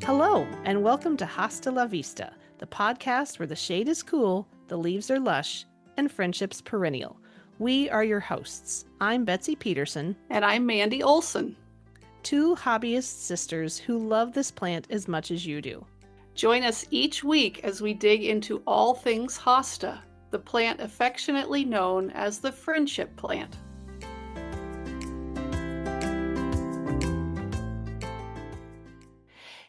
Hello, and welcome to Hosta La Vista, the podcast where the shade is cool, the leaves are lush, and friendship's perennial. We are your hosts. I'm Betsy Peterson. And I'm Mandy Olson. Two hobbyist sisters who love this plant as much as you do. Join us each week as we dig into all things hosta, the plant affectionately known as the friendship plant.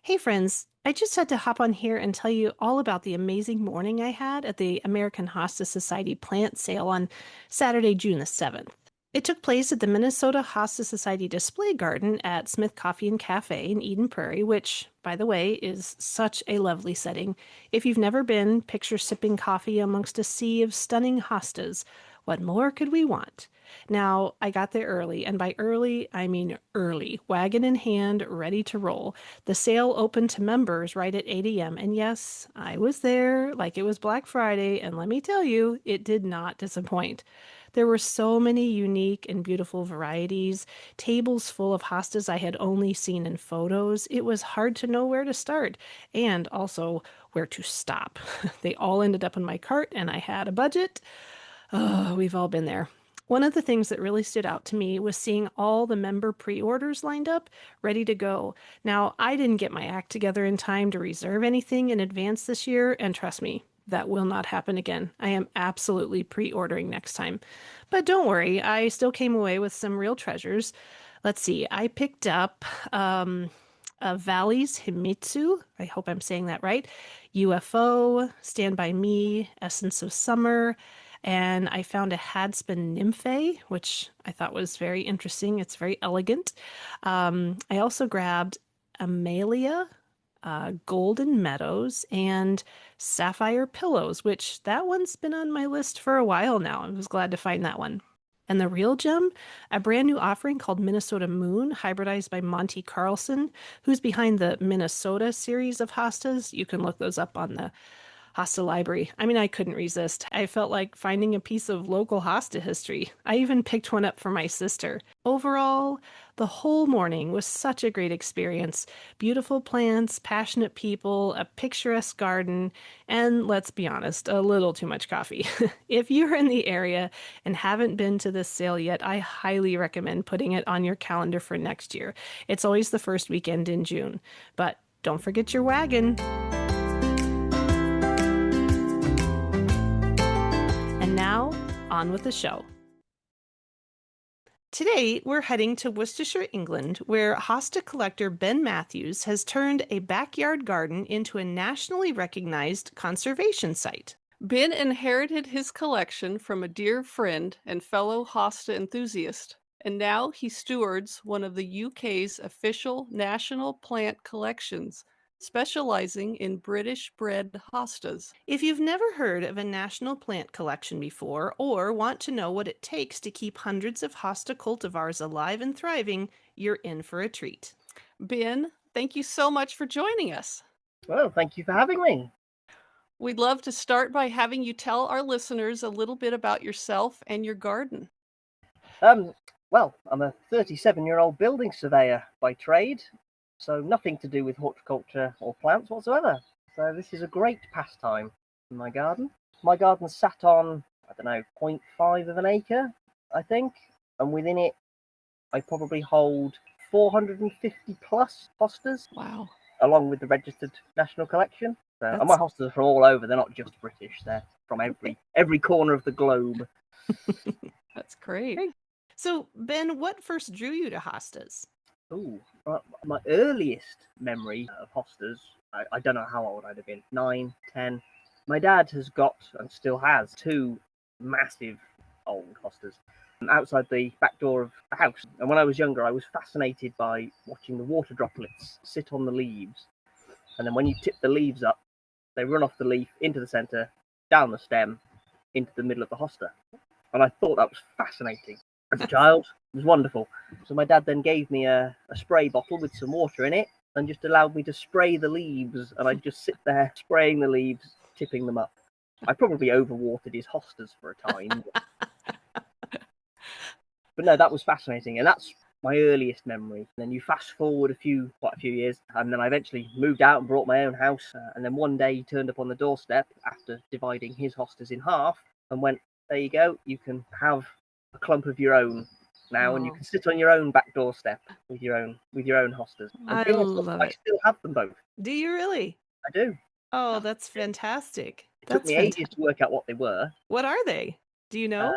Hey friends, I just had to hop on here and tell you all about the amazing morning I had at the American Hosta Society plant sale on Saturday, June the 7th. It took place at the Minnesota Hosta Society Display Garden at Smith Coffee and Cafe in Eden Prairie, which, by the way, is such a lovely setting. If you've never been, picture sipping coffee amongst a sea of stunning hostas. What more could we want? Now, I got there early, and by early, I mean early, wagon in hand, ready to roll. The sale opened to members right at 8 a.m., and yes, I was there like it was Black Friday, and let me tell you, it did not disappoint. There were so many unique and beautiful varieties, tables full of hostas I had only seen in photos. It was hard to know where to start, and also where to stop. They all ended up in my cart, and I had a budget. Oh, we've all been there. One of the things that really stood out to me was seeing all the member pre-orders lined up, ready to go. Now, I didn't get my act together in time to reserve anything in advance this year, and trust me, that will not happen again. I am absolutely pre-ordering next time. But don't worry, I still came away with some real treasures. Let's see, I picked up Valley's Himitsu. I hope I'm saying that right. UFO, Stand By Me, Essence of Summer. And I found a Hadspin Nymphae, which I thought was very interesting. It's very elegant. I also grabbed Amelia, Golden Meadows, and Sapphire Pillows, which that one's been on my list for a while now. I was glad to find that one. And the real gem, a brand new offering called Minnesota Moon, hybridized by Monty Carlson, who's behind the Minnesota series of hostas. You can look those up on the Hosta Library. I mean, I couldn't resist. I felt like finding a piece of local Hosta history. I even picked one up for my sister. Overall, the whole morning was such a great experience. Beautiful plants, passionate people, a picturesque garden, and let's be honest, a little too much coffee. If you're in the area and haven't been to this sale yet, I highly recommend putting it on your calendar for next year. It's always the first weekend in June. But don't forget your wagon. And now, on with the show. Today, we're heading to Worcestershire, England, where Hosta collector Ben Matthews has turned a backyard garden into a nationally recognized conservation site. Ben inherited his collection from a dear friend and fellow Hosta enthusiast, and now he stewards one of the UK's official national plant collections, specializing in British bred hostas. If you've never heard of a national plant collection before, or want to know what it takes to keep hundreds of Hosta cultivars alive and thriving, you're in for a treat. Ben, thank you so much for joining us. Well, thank you for having me. We'd love to start by having you tell our listeners a little bit about yourself and your garden. Well, I'm a 37-year-old building surveyor by trade, so nothing to do with horticulture or plants whatsoever. So this is a great pastime in my garden. My garden sat on, 0.5 of an acre, I think, and within it I probably hold 450 plus hostas. Wow. Along with the registered national collection. So, and my hostas are from all over. They're not just British. They're from every corner of the globe. That's great. So, Ben, what first drew you to hostas? My earliest memory of hostas, I don't know how old I'd have been, 9, 10. My dad has got, and still has, 2 massive old hostas outside the back door of the house. And when I was younger, I was fascinated by watching the water droplets sit on the leaves. And then when you tip the leaves up, they run off the leaf into the centre, down the stem, into the middle of the hosta. And I thought that was fascinating. As a child, it was wonderful. So my dad then gave me a spray bottle with some water in it and just allowed me to spray the leaves. And I'd just sit there spraying the leaves, tipping them up. I probably overwatered his hostas for a time. But no, that was fascinating. And that's my earliest memory. And then you fast forward quite a few years, and then I eventually moved out and bought my own house. And then one day he turned up on the doorstep after dividing his hostas in half and went, "There you go. You can have a clump of your own now, and you Oh, can sit on your own back doorstep with your own hostas." And I to be honest, love I it. still have them both. Do you really? I do. Oh, that's fantastic. It took me ages to work out what they were. What are they? Do you know?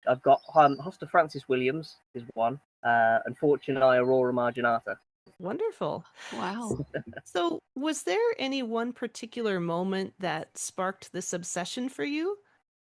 I've got Hosta Francis Williams is one, and Fortunae Aurora Marginata. Wonderful. wow. So, was there any one particular moment that sparked this obsession for you?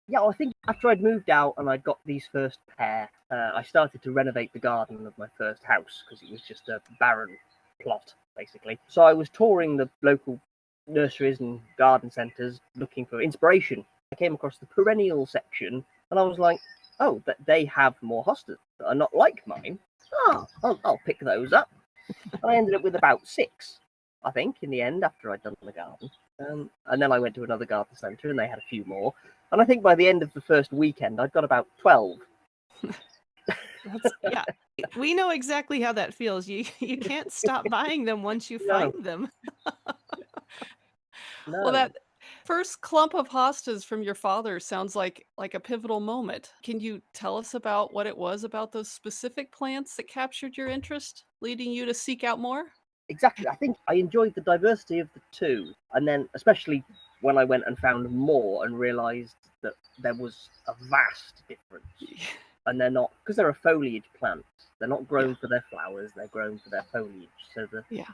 Yeah, I think after I'd moved out and I'd got these first pair, I started to renovate the garden of my first house because it was just a barren plot, basically. So I was touring the local nurseries and garden centres looking for inspiration. I came across the perennial section and I was like, oh, they have more hostas that are not like mine. Oh, I'll pick those up. And I ended up with about 6, I think, in the end, after I'd done the garden. And then I went to another garden centre and they had a few more. And I think by the end of the first weekend, I'd got about 12. Yeah, we know exactly how that feels. You can't stop buying them once you No, find them. Well, no. that first clump of hostas from your father sounds like a pivotal moment. Can you tell us about what it was about those specific plants that captured your interest, leading you to seek out more? Exactly. I think I enjoyed the diversity of the two. And then, especially when I went and found more and realised that there was a vast difference. And they're not, because they're a foliage plant, they're not grown Yeah, for their flowers, they're grown for their foliage. So yeah,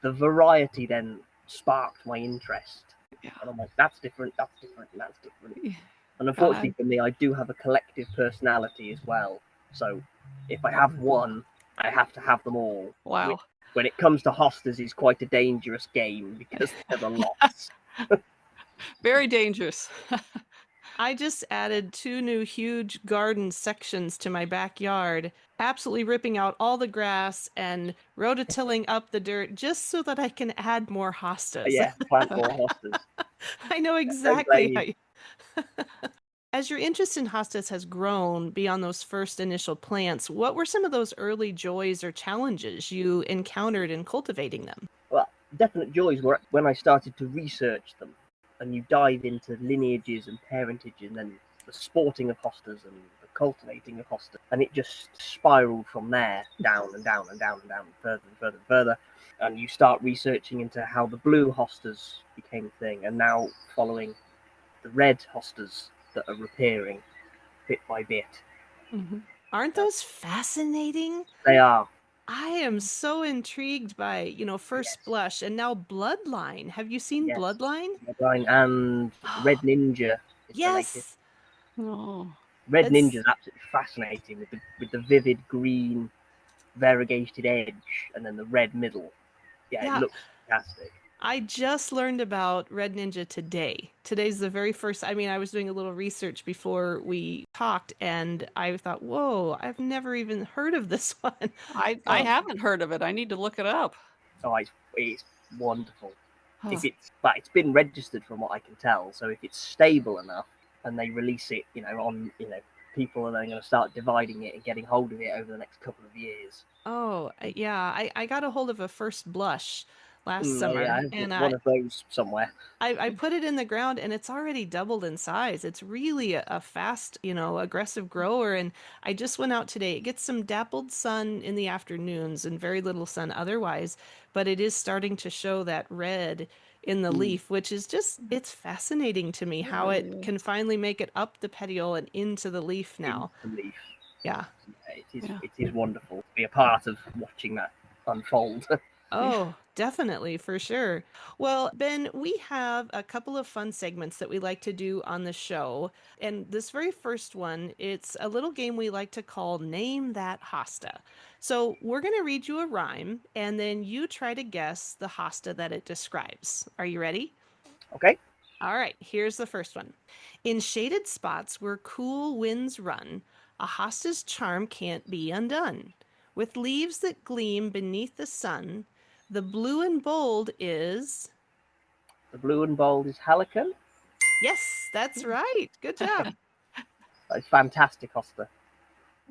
the variety then sparked my interest. yeah. And I'm like, that's different, that's different, and that's different. Yeah. And unfortunately for me, I do have a collective personality as well. So if I have one, I have to have them all. Which, Wow. when it comes to hostas, is quite a dangerous game because there's a lot. Very dangerous. I just added 2 new huge garden sections to my backyard, absolutely ripping out all the grass and rototilling up the dirt just so that I can add more hostas. Yeah, plant more hostas. I know Don't exactly blame how you. you... As your interest in hostas has grown beyond those first initial plants, what were some of those early joys or challenges you encountered in cultivating them? Well, definite joys were when I started to research them, and you dive into lineages and parentage, and then the sporting of hostas and the cultivating of hostas, and it just spiraled from there down and down and down and down, further and further and further. And you start researching into how the blue hostas became a thing, and now following the red hostas that are appearing bit by bit. Mhm. Aren't those fascinating? They are, I am so intrigued by, First yes, Blush and now Bloodline. Have you seen yes, Bloodline? Redline and Red Ninja is the latest. Yes, Oh, Red Ninja it's is absolutely fascinating with the vivid green variegated edge and then the red middle. Yeah, it yeah. looks fantastic. I just learned about Red Ninja today. Today's the very first. I mean, I was doing a little research before we talked, and I thought, "Whoa, I've never even heard of this one." I So, haven't heard of it. I need to look it up. Oh, it's wonderful. Huh. If it's been registered from what I can tell, so if it's stable enough and they release it, people are then going to start dividing it and getting hold of it over the next couple of years. yeah, I got a hold of a First Blush last Oh yeah, I summer, have and one of those somewhere. I put it in the ground and it's already doubled in size. It's really a fast, aggressive grower. And I just went out today. It gets some dappled sun in the afternoons and very little sun otherwise, but it is starting to show that red in the Mm, leaf, which is just, it's fascinating to me It how really it is. can finally make it up the petiole and into the leaf in now. the leaf. Yeah. Yeah, Yeah. it is wonderful to be a part of watching that unfold. Yeah. Oh, definitely, for sure. Well, Ben, we have a couple of fun segments that we like to do on the show. And this very first one, it's a little game we like to call Name That Hosta. So we're going to read you a rhyme, and then you try to guess the hosta that it describes. Are you ready? Okay. All right, here's the first one. In shaded spots where cool winds run, a hosta's charm can't be undone. With leaves that gleam beneath the sun, the blue and bold is. The blue and bold is Halican. Yes, that's right. Good job. It's fantastic hosta.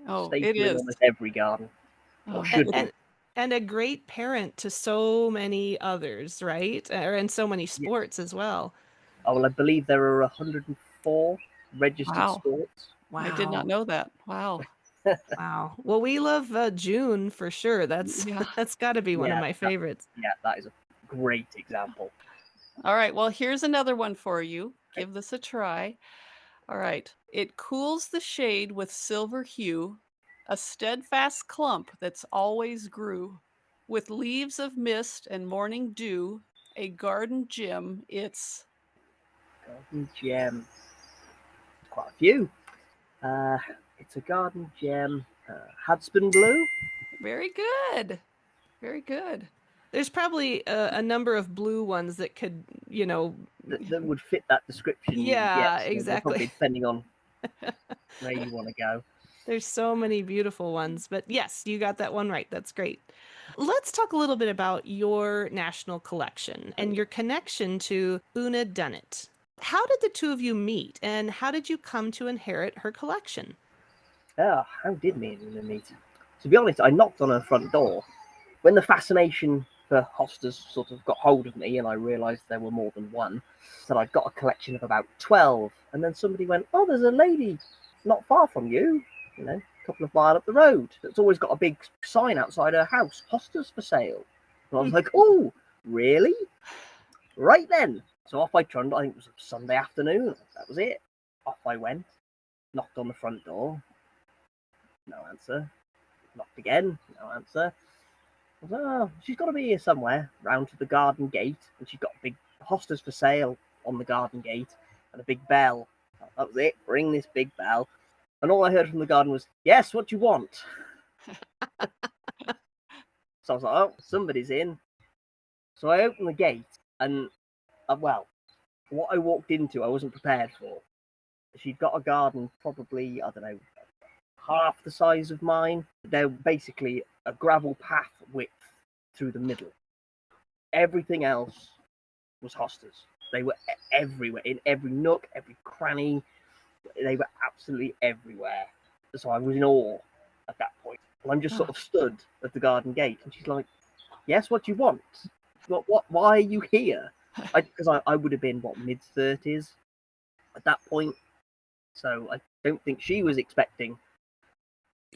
Oh, it Staple in is. almost every garden. or Oh, should And be. and a great parent to so many others, right? Or in so many Yeah. sports as well. Oh, well, I believe there are 104 registered wow. sports. I did not Wow. know that. Wow. Wow. Well, we love June for sure. That's Yeah. that's got to be one of Yeah, my favorites. that is a great example. All right. Well, here's another one for you. Okay. Give this a try. All right. It cools the shade with silver hue, a steadfast clump that's always grew, with leaves of mist and morning dew, a garden gem. It's Garden gem, quite a few. Uh, it's a garden gem. Hadspin blue. very good. Very good. There's probably a number of blue ones that could, That would fit that description. yeah, Yes, they're exactly. probably depending on where you want to go. There's so many beautiful ones, but yes, you got that one right. That's great. Let's talk a little bit about your national collection and your connection to Una Dunnett. How did the two of you meet and how did you come to inherit her collection? How did me and Una meet? To be honest, I knocked on her front door when the fascination for hostas sort of got hold of me, and I realised there were more than one. So I'd got a collection of about 12, and then somebody went, "Oh, there's a lady not far from you, a couple of miles up the road, that's always got a big sign outside her house, hostas for sale." And I was like, "Oh, really? Right then." So off I trundled. I think it was a Sunday afternoon. That was it. Off I went, knocked on the front door, no answer. Knocked again, no answer. I was like, "Oh, she's got to be here somewhere." Round to the garden gate, and she's got big hostas for sale on the garden gate and a big bell. That was it. Ring this big bell. And all I heard from the garden was, "Yes, what do you want?" So I was like, "Oh, somebody's in." So I opened the gate, and well, what I walked into, I wasn't prepared for. She'd got a garden probably, I don't know, half the size of mine. They're basically a gravel path width through the middle. Everything else was hostas. They were everywhere, in every nook, every cranny. They were absolutely everywhere. So I was in awe at that point. And I'm just sort of stood at the garden gate, and she's like, "Yes, what do you want? What? Why are you here?" Because I would have been mid-30s at that point, so I don't think she was expecting.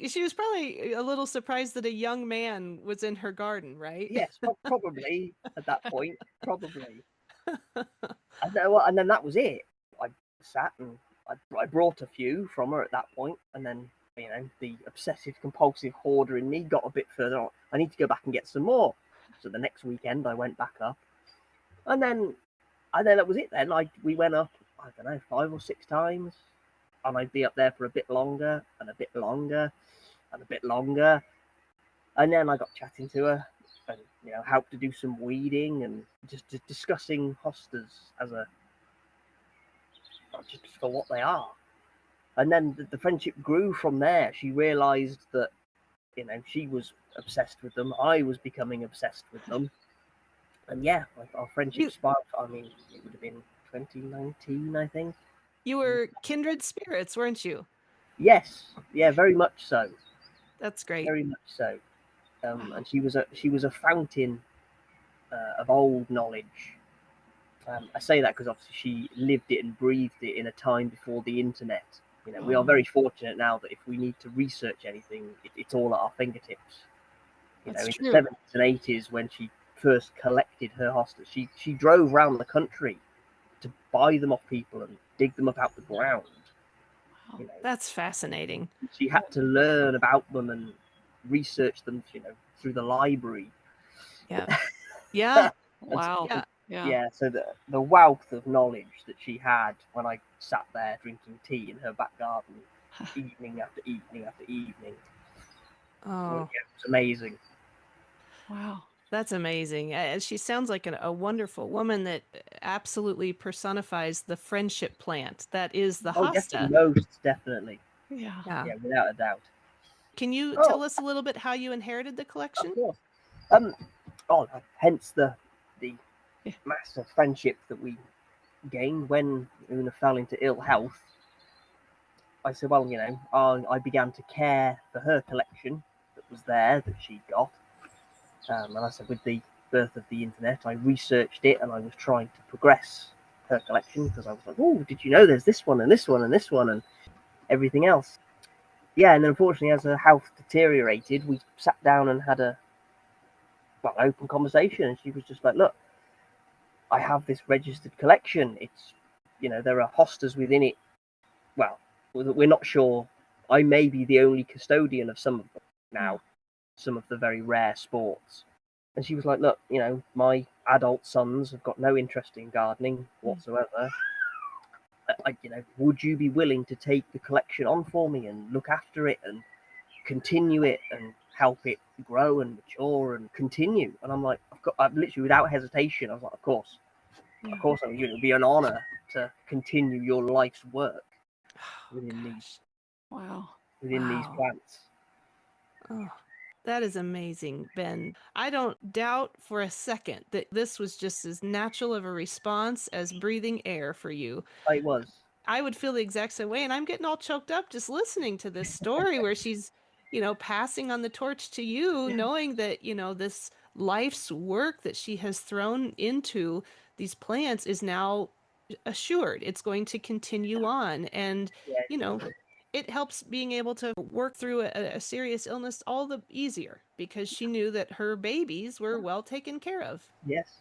She was probably a little surprised that a young man was in her garden, right? Yes, probably at that point, probably. And then that was it. I sat and I brought a few from her at that point, and then the obsessive compulsive hoarder in me got a bit further on. I need to go back and get some more. So the next weekend I went back up, and then that was it. Then we went up, I don't know, 5 or 6 times, and I'd be up there for a bit longer and a bit longer and a bit longer, and then I got chatting to her and helped to do some weeding and just discussing hostas as a just for what they are. And then the friendship grew from there. She realised that she was obsessed with them. I was becoming obsessed with them, and yeah, our friendship You sparked. I mean, it would have been 2019, I think. you were kindred spirits, weren't you? Yes, yeah, very much so, That's great. very much so. Wow. And she was a fountain of old knowledge. I say that because obviously she lived it and breathed it in a time before the internet. We are very fortunate now that if we need to research anything, it's all at our fingertips. That's In the true. 70s and 80s, when she first collected her hostas, she drove around the country to buy them off people and dig them up out the ground. Wow. That's fascinating. She had to learn about them and research them, through the library. Yeah. Yeah. And so, Wow. Yeah. Yeah. yeah, so the wealth of knowledge that she had when I sat there drinking tea in her back garden, evening after evening after evening, Oh, it was amazing. Wow. that's amazing. She sounds like a wonderful woman that absolutely personifies the friendship plant that is the Oh, definitely, hosta. most definitely, Yeah. Yeah. yeah, without a doubt. Can you Oh, tell us a little bit how you inherited the of collection? course. Um, hence the Yeah. massive friendship that we gained when Una fell into ill health. I said, well, I began to care for her collection was there that she got. And I said, with the birth of the internet, I researched it and I was trying to progress her collection because I was like, oh, did you know there's this one and this one and this one and everything else? Yeah, and then unfortunately, as her health deteriorated, we sat down and had an open conversation, and she was just like, look, I have this registered collection. It's, there are hostas within it. Well, we're not sure. I may be the only custodian of some of them now, some of the very rare sports. And she was like, look, my adult sons have got no interest in gardening whatsoever. Would you be willing to take the collection on for me and look after it and continue it and help it grow and mature and continue? And I'm like, I've literally, without hesitation, I was like, of course, it would be an honor to continue your life's work within these plants. Oh, that is amazing, Ben. I don't doubt for a second that this was just as natural of a response as breathing air for you. It was. I would feel the exact same way, and I'm getting all choked up just listening to this story where she's, passing on the torch to you, knowing that, this life's work that she has thrown into these plants is now assured. It's going to continue on. And, it helps being able to work through a serious illness all the easier because she knew that her babies were well taken care of. Yes.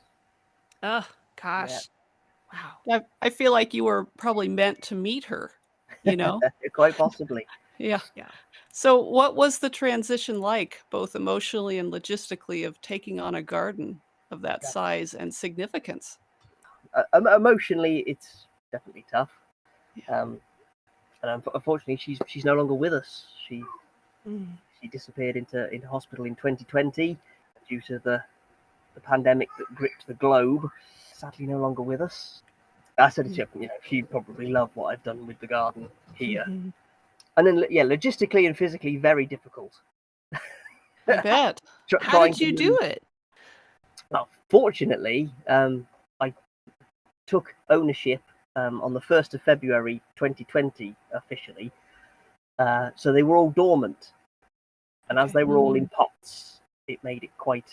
Oh, gosh. Wow. I feel like you were probably meant to meet her, Quite possibly. Yeah. So what was the transition like, both emotionally and logistically, of taking on a garden of that size and significance? Emotionally, it's definitely tough. And unfortunately, she's no longer with us. She disappeared into hospital in 2020 due to the pandemic that gripped the globe. Sadly, no longer with us. I said to her, she'd probably love what I've done with the garden here. And then, logistically and physically, very difficult. I bet. How did you do it? Well, fortunately, I took ownership on the 1st of February 2020 officially. So they were all dormant. And as they were all in pots, it made it quite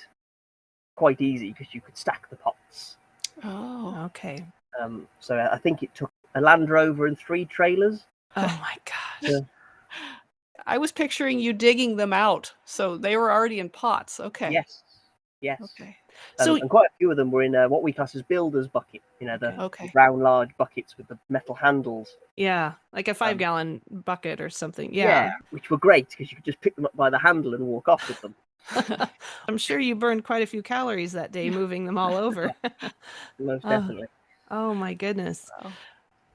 easy because you could stack the pots. Oh, okay. So I think it took a Land Rover and 3 trailers. Oh my gosh. I was picturing you digging them out. So they were already in pots. Okay. Yes. Okay. And quite a few of them were in what we class as builder's bucket. The round, large buckets with the metal handles. Yeah, like a 5-gallon bucket or something. Yeah, which were great because you could just pick them up by the handle and walk off with them. I'm sure you burned quite a few calories that day moving them all over. Most definitely. Oh my goodness.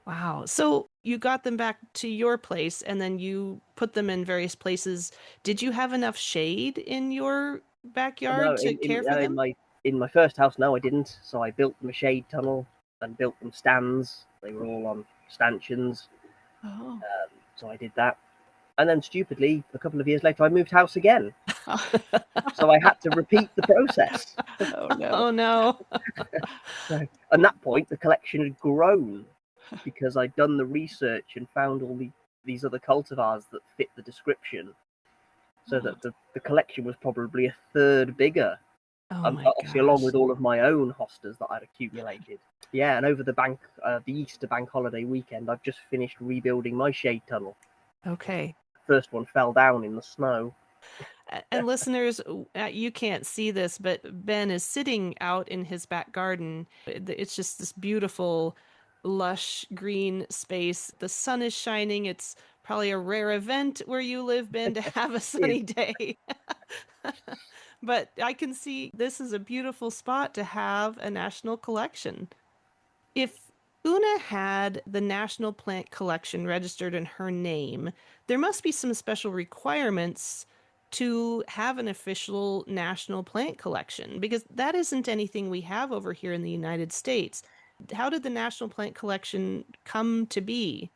Wow. So you got them back to your place and then you put them in various places. Did you have enough shade in your backyard to care for them? In my first house, no, I didn't. So I built them a shade tunnel and built them stands. They were all on stanchions. So I did that. And then stupidly, a couple of years later, I moved house again. So I had to repeat the process. Oh no. So at that point, the collection had grown because I'd done the research and found all these other cultivars that fit the description. So that the collection was probably a third bigger. Obviously, along with all of my own hostas that I'd accumulated. Yeah, and over the Easter bank holiday weekend, I've just finished rebuilding my shade tunnel. Okay. First one fell down in the snow. And listeners, you can't see this, but Ben is sitting out in his back garden. It's just this beautiful, lush green space. The sun is shining. It's probably a rare event where you live, Ben, to have a sunny day. But I can see this is a beautiful spot to have a national collection. If Una had the National Plant Collection registered in her name, there must be some special requirements to have an official national plant collection because that isn't anything we have over here in the United States. How did the National Plant Collection come to be?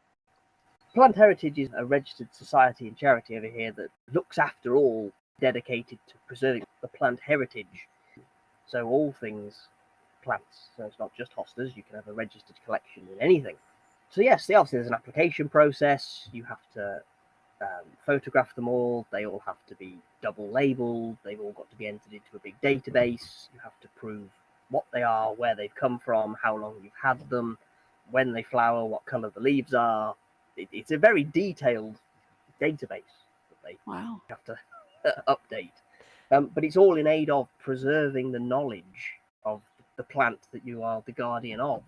Plant Heritage is a registered society and charity over here that looks after all dedicated to preserving the plant heritage. So all things plants. So it's not just hostas. You can have a registered collection in anything. So yes, obviously there's an application process. You have to photograph them all. They all have to be double labeled. They've all got to be entered into a big database. You have to prove what they are, where they've come from, how long you've had them, when they flower, what colour the leaves are. It's a very detailed database that they Wow. have to update. But it's all in aid of preserving the knowledge of the plant that you are the guardian of.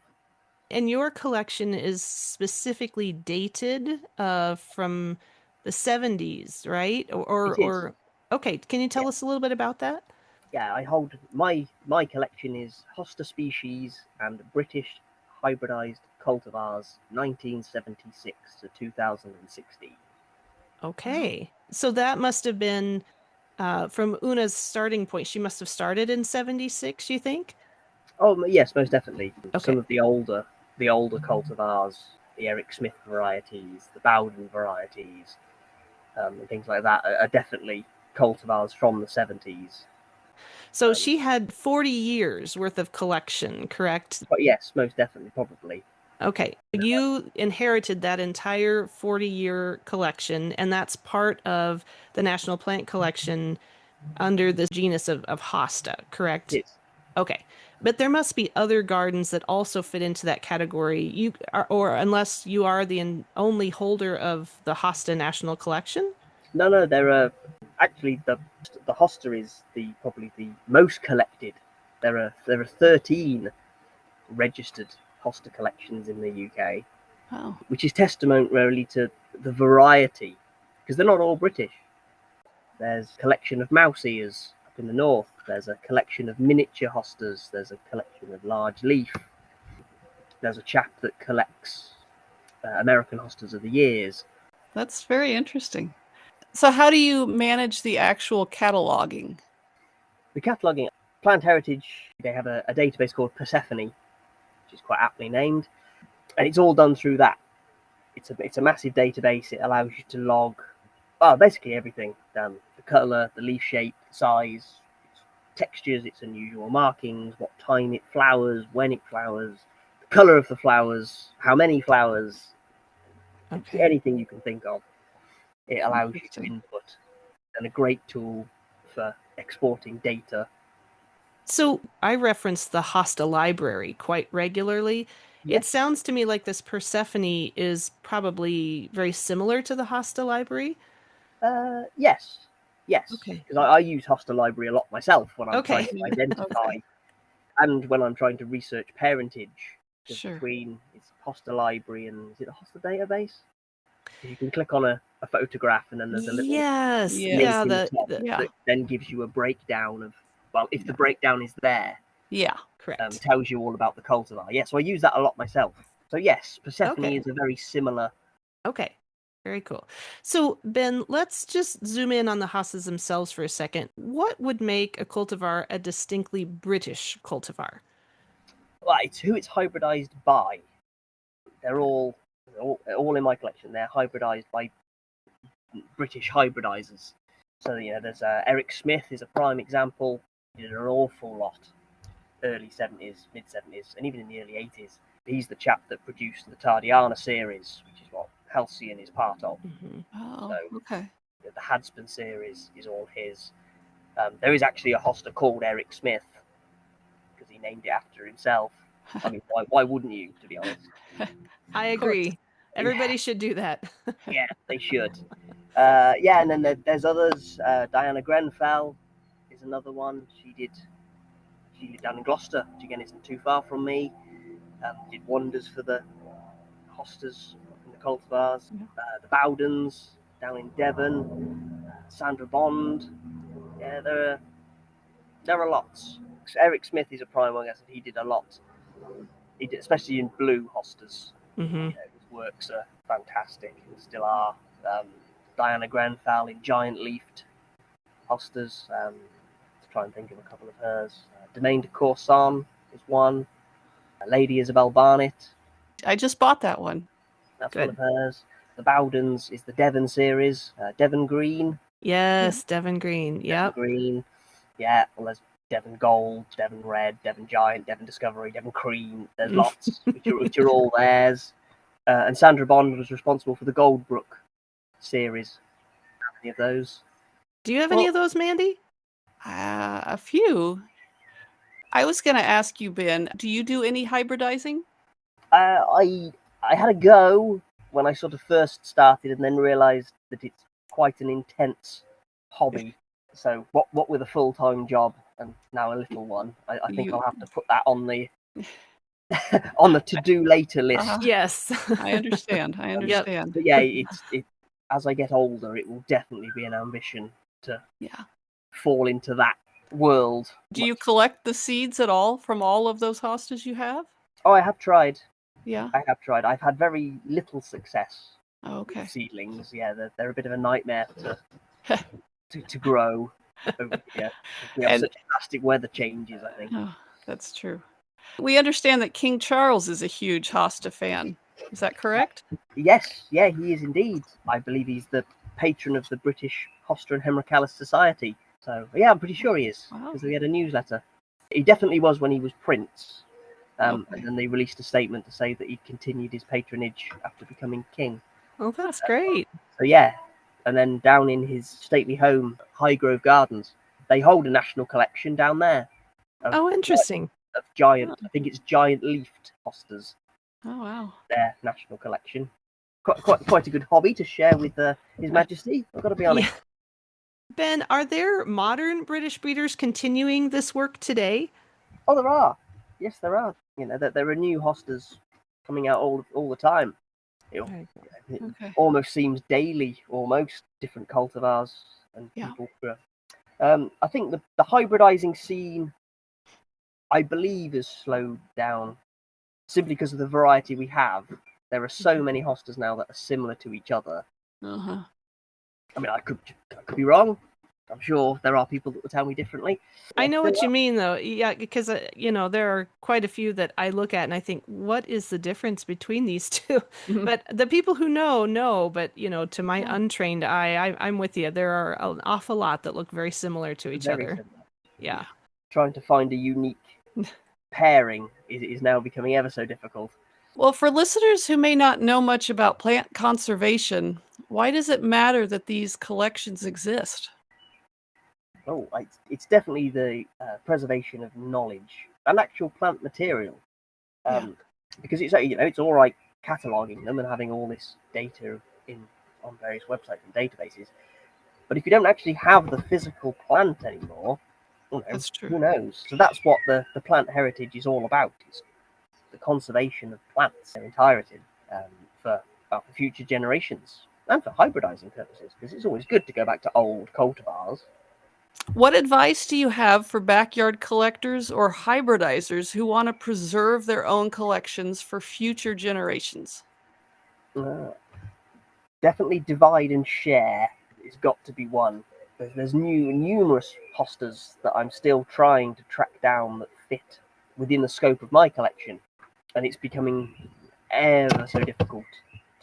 And your collection is specifically dated from the 70s, right? It is. Okay, can you tell Yeah. us a little bit about that? Yeah, I hold my collection is Hosta species and British hybridized cultivars 1976 to 2016. Okay. So that must have been from Una's starting point. She must have started in 76, you think? Oh yes, most definitely. Okay. Some of the older cultivars, the Eric Smith varieties, the Bowden varieties, and things like that are definitely cultivars from the 70s. So she had 40 years worth of collection, correct? But yes, most definitely, probably. Okay. You inherited that entire 40-year collection, and that's part of the National Plant Collection under the genus of Hosta, correct? It's Okay. But there must be other gardens that also fit into that category. You are, or unless you are the only holder of the Hosta National Collection? no. There are actually the Hosta is probably the most collected. There are 13 registered Hosta collections in the UK, Oh. which is testament really to the variety, because they're not all British. There's a collection of mouse ears up in the north. There's a collection of miniature hostas. There's a collection of large leaf. There's a chap that collects American hostas of the years. That's very interesting. So how do you manage the actual cataloging? The cataloguing, Plant Heritage, they have a database called Persephone, which is quite aptly named, and it's all done through that. It's a massive database. It allows you to log, basically everything: the colour, the leaf shape, the size, its textures, its unusual markings, what time it flowers, when it flowers, the colour of the flowers, how many flowers, Okay. anything you can think of. It allows you to Interesting. input, and a great tool for exporting data. So I reference the Hosta Library quite regularly. It Yes. sounds to me like this Persephone is probably very similar to the Hosta Library. Yes. Okay. Because I use Hosta Library a lot myself when I'm trying Okay. to identify, Okay. and when I'm trying to research parentage. Because Sure. between it's Hosta Library and is it the Hosta database? Because you can click on a photograph and then there's a little Yes. link Yes. Yeah, in the top Yeah. that then gives you a breakdown of, well, if the Yeah. breakdown is there, Yeah. correct. tells you all about the cultivar. Yeah, so I use that a lot myself. So yes, Persephone Okay. is a very similar. Okay. Very cool. So, Ben, let's just zoom in on the hostas themselves for a second. What would make a cultivar a distinctly British cultivar? Well, it's who it's hybridized by. They're all in my collection. They're hybridized by British hybridizers. So there's Eric Smith is a prime example. He did an awful lot, early 70s, mid 70s, and even in the early 80s. He's the chap that produced the Tardiana series, which is what Halcyon is part of. Mhm. Oh, So okay. the Hadspen series is all his. There is actually a hosta called Eric Smith because he named it after himself. I mean, why wouldn't you, to be honest? I Of course. agree. Everybody should do that. Yeah, they should. And then there's others. Diana Grenfell is another one. She lived down in Gloucester, which again isn't too far from me. Did wonders for the hostas and the cultivars. Yeah. The Bowdens down in Devon. Sandra Bond. Yeah, there are lots. Eric Smith is a prime one. I guess he did a lot. He did, especially in blue hostas. Hmm. His works are fantastic and still are. Diana Grenfell in giant leafed hostas. To try and think of a couple of hers. Domaine de Courson is one. Lady Isabel Barnett, I just bought that one. that's one Good. of hers. The Bowdens is the Devon series. Devon Green. Yes, Devon Green. Devon Yep. Green. Yeah, well, there's Devon Gold, Devon Red, Devon Giant, Devon Discovery, Devon Cream. There's lots, which are all theirs. And Sandra Bond was responsible for the Goldbrook series, any of those. Do you have any Well, of those, Mandy? a few. I was going to ask you, Ben, do you do any hybridizing? I had a go when I sort of first started, and then realised that it's quite an intense hobby. So what with a full-time job and now a little one, I think You, I'll have to put that on the on the to-do later list. Yes. I understand. I Yep. understand. But yeah, it as I get older, it will definitely be an ambition to Yeah. fall into that world. Do you collect the seeds at all from all of those hostas you have? Oh, I have tried. Yeah. I have tried. I've had very little success Oh, with okay. seedlings. Yeah, they're a bit of a nightmare to grow over here. We have And such drastic weather changes, I think. oh, that's true. We understand that King Charles is a huge hosta fan. Is that correct? Yes, yeah, he is indeed. I believe he's the patron of the British Hosta and Hemeracalis Society. So yeah, I'm pretty sure he is, Wow. because we had a newsletter. He definitely was when he was Prince. And Okay. then they released a statement to say that he continued his patronage after becoming king. Oh, that's great. So yeah, and then down in his stately home, Highgrove Gardens, they hold a national collection down there of, Oh, interesting. of giant, I think it's giant leafed hostas, Oh, wow. their national collection. Quite a good hobby to share with His Majesty, I've got to be honest. Yeah. Ben, are there modern British breeders continuing this work today? Oh, there are. Yes, there are. You know, there are new hostas coming out all the time. It Okay. almost seems daily, almost different cultivars and Yeah. people. I think the hybridizing scene, I believe, has slowed down simply because of the variety we have. There are so many hostas now that are similar to each other. Uh-huh. I mean, I could be wrong. I'm sure there are people that will tell me differently. I know what you mean, though. Yeah, because, there are quite a few that I look at and I think, what is the difference between these two? But the people who know, but, to my untrained eye, I'm with you. There are an awful lot that look very similar to each Very other. similar. Yeah. Trying to find a unique pairing is now becoming ever so difficult. Well, for listeners who may not know much about plant conservation, why does it matter that these collections exist? Oh, it's definitely the preservation of knowledge and actual plant material. Because it's all right cataloging them and having all this data on various websites and databases, but if you don't actually have the physical plant anymore, That's true. who knows? So that's what the plant heritage is all about: is the conservation of plants in their entirety for future generations and for hybridizing purposes. Because it's always good to go back to old cultivars. What advice do you have for backyard collectors or hybridizers who want to preserve their own collections for future generations? Definitely divide and share has got to be one. There's numerous hostas that I'm still trying to track down that fit within the scope of my collection, and it's becoming ever so difficult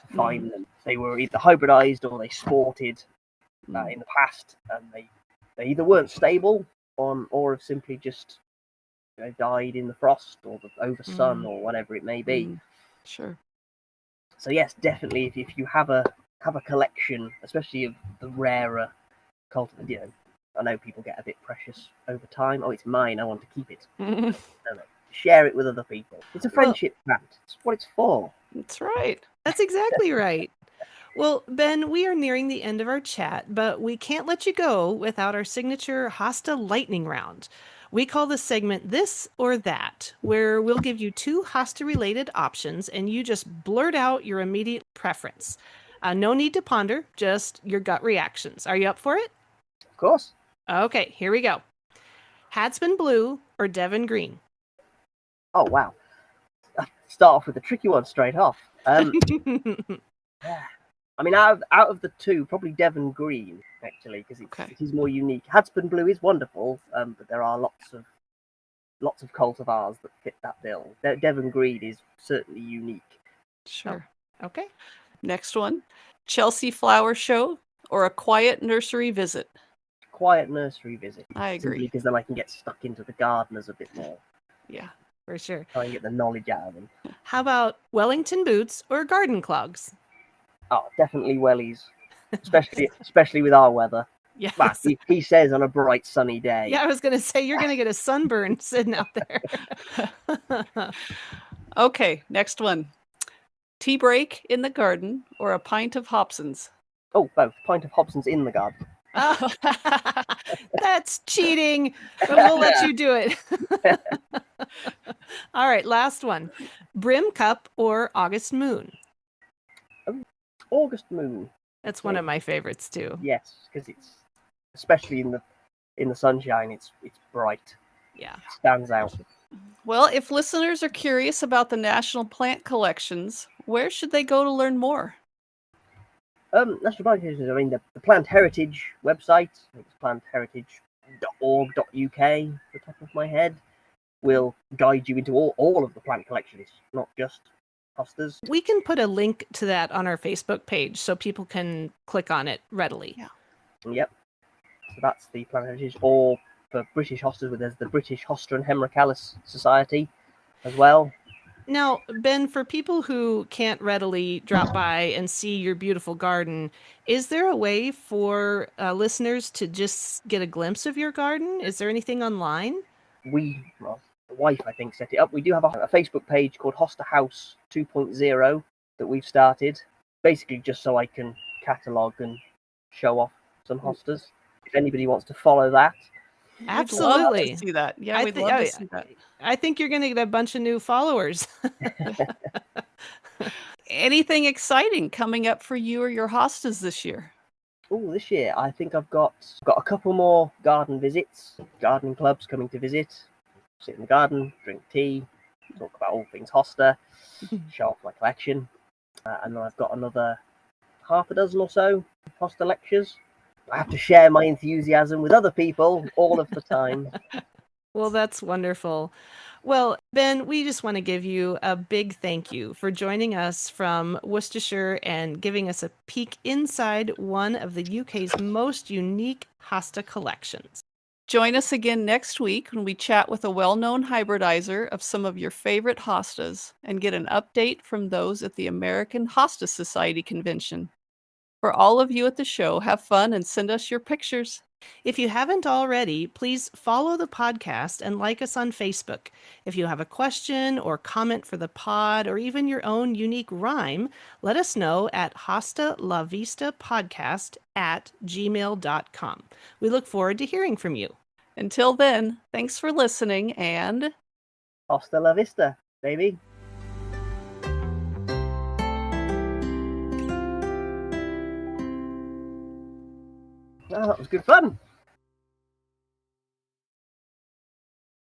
to find them. They were either hybridized or they sported in the past, and they either weren't stable or have simply just died in the frost or the over sun or whatever it may be. Sure. So yes, definitely, if you have a collection, especially of the rarer cultivar, I know people get a bit precious over time. Oh, it's mine, I want to keep it. No. Share it with other people. It's a friendship plant. It's what it's for. That's right. That's exactly right. Well, Ben, we are nearing the end of our chat, but we can't let you go without our signature Hosta lightning round. We call this segment This or That, where we'll give you two Hosta-related options and you just blurt out your immediate preference. No need to ponder, just your gut reactions. Are you up for it? Of course. Okay, here we go. Hadspen Blue or Devon Green? Oh, wow. Start off with a tricky one straight off. I mean, out of the two, probably Devon Green, actually, because it is more unique. Hadspen Blue is wonderful, but there are lots of cultivars that fit that bill. Devon Green is certainly unique. Sure. Oh, okay. Next one. Chelsea Flower Show or a quiet nursery visit? Quiet nursery visit. I agree. Simply because then I can get stuck into the gardeners a bit more. Yeah, for sure. Try and get the knowledge out of them. How about Wellington boots or garden clogs? Oh, definitely wellies. especially with our weather. Yes. Well, he says on a bright sunny day. Yeah, I was going to say you're going to get a sunburn sitting out there. Okay, next one. Tea break in the garden or a pint of Hobson's? Oh, both. Pint of Hobson's in the garden. Oh, that's cheating, but we'll let you do it. All right, last one. Brim cup or August moon? August moon. That's one of my favorites too. Yes, because it's especially in the sunshine. It's bright. Yeah. It stands out. Well, if listeners are curious about the national plant collections, where should they go to learn more? National Plant Heritage. I mean, the Plant Heritage website. I think it's plantheritage.org.uk. Off the top of my head, will guide you into all of the plant collections, not just hostas. We can put a link to that on our Facebook page so people can click on it readily. Yeah. Yep. So that's the Plant Heritage. Or for British hostas, there's the British Hosta and Hemeracalis Society as well. Now, Ben, for people who can't readily drop by and see your beautiful garden, is there a way for listeners to just get a glimpse of your garden? Is there anything online? The wife, I think, set it up. We do have a Facebook page called Hosta House 2.0 that we've started, basically just so I can catalogue and show off some hostas. If anybody wants to follow that. Absolutely. We'd love to see that. Yeah, we'd love to see that. I think you're going to get a bunch of new followers. Anything exciting coming up for you or your hostas this year? Oh, this year I think I've got a couple more garden visits, gardening clubs coming to visit, sit in the garden, drink tea, talk about all things hosta, show off my collection, and then I've got another half a dozen or so hosta lectures. I have to share my enthusiasm with other people all of the time. Well, that's wonderful. Well, Ben, we just want to give you a big thank you for joining us from Worcestershire and giving us a peek inside one of the UK's most unique hosta collections. Join us again next week when we chat with a well-known hybridizer of some of your favorite hostas and get an update from those at the American Hosta Society convention. For all of you at the show, have fun and send us your pictures. If you haven't already, please follow the podcast and like us on Facebook. If you have a question or comment for the pod or even your own unique rhyme, let us know at hostalavistapodcast@gmail.com. We look forward to hearing from you. Until then, thanks for listening and Hosta La Vista, baby. Oh, that was good fun.